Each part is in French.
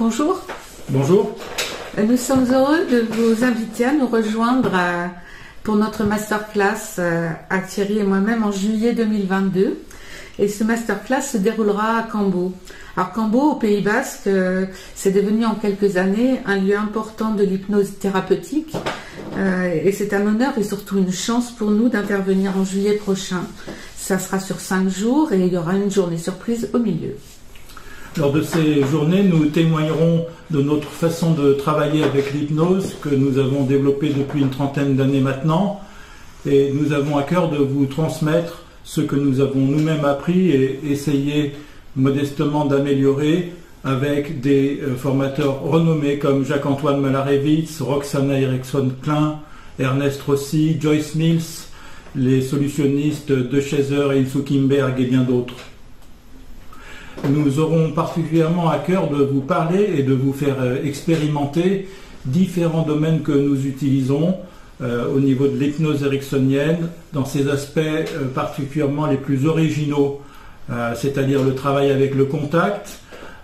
bonjour. Bonjour. Nous sommes heureux de vous inviter à nous rejoindre pour notre masterclass à Thierry et moi-même en juillet 2022. Et ce masterclass se déroulera à Cambo. Alors Cambo, au Pays Basque, c'est devenu en quelques années un lieu important de l'hypnose thérapeutique. Et c'est un honneur et surtout une chance pour nous d'intervenir en juillet prochain. Ça sera sur 5 jours et il y aura une journée surprise au milieu. Lors de ces journées, nous témoignerons de notre façon de travailler avec l'hypnose que nous avons développée depuis une trentaine d'années maintenant. Et nous avons à cœur de vous transmettre ce que nous avons nous-mêmes appris et essayé modestement d'améliorer avec des formateurs renommés comme Jacques-Antoine Malarevitz, Roxana Eriksson-Klein, Ernest Rossi, Joyce Mills, les solutionnistes De Chaser et Ilse Kimberg et bien d'autres. Nous aurons particulièrement à cœur de vous parler et de vous faire expérimenter différents domaines que nous utilisons au niveau de l'hypnose ericksonienne, dans ses aspects particulièrement les plus originaux, c'est-à-dire le travail avec le contact,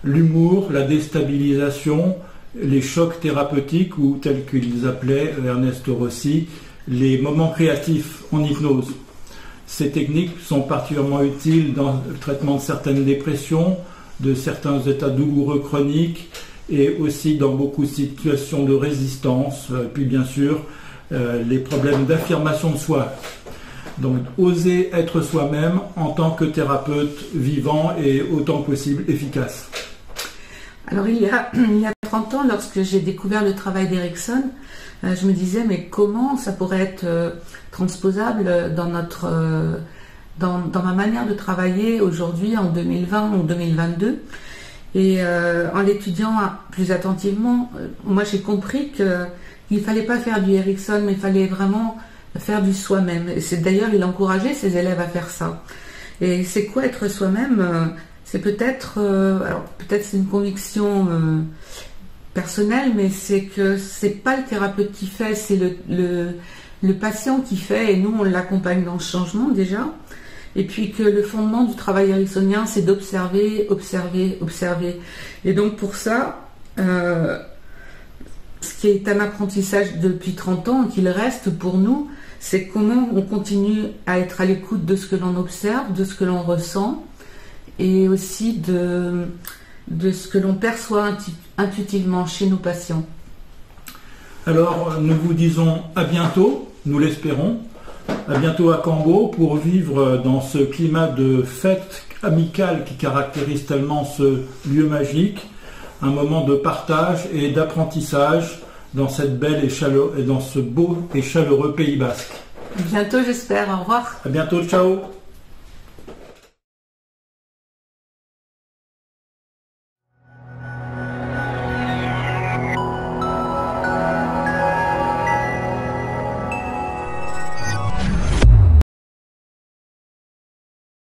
l'humour, la déstabilisation, les chocs thérapeutiques ou tels qu'ils appelaient Ernest Rossi, les moments créatifs en hypnose. Ces techniques sont particulièrement utiles dans le traitement de certaines dépressions, de certains états douloureux chroniques et aussi dans beaucoup de situations de résistance, puis bien sûr les problèmes d'affirmation de soi. Donc oser être soi-même en tant que thérapeute vivant et autant que possible efficace. Alors il y a 30 ans, lorsque j'ai découvert le travail d'Erickson, je me disais mais comment ça pourrait être transposable dans ma manière de travailler aujourd'hui en 2020 ou 2022. Et en l'étudiant plus attentivement, moi j'ai compris qu'il ne fallait pas faire du Erickson, mais il fallait vraiment faire du soi-même. Et c'est d'ailleurs, il encourageait ses élèves à faire ça. Et c'est quoi être soi-même? C'est peut-être, alors peut-être c'est une conviction personnelle, mais c'est que c'est pas le thérapeute qui fait, c'est le patient qui fait, et nous on l'accompagne dans ce changement déjà. Et puis que le fondement du travail ericksonien, c'est d'observer, observer, observer. Et donc pour ça, ce qui est un apprentissage depuis 30 ans, qu'il reste pour nous, c'est comment on continue à être à l'écoute de ce que l'on observe, de ce que l'on ressent, et aussi de ce que l'on perçoit intuitivement chez nos patients. Alors nous vous disons à bientôt, nous l'espérons, à bientôt à Cambo pour vivre dans ce climat de fête amicale qui caractérise tellement ce lieu magique, un moment de partage et d'apprentissage dans cette belle et dans ce beau et chaleureux Pays Basque. À bientôt j'espère, au revoir. À bientôt, ciao.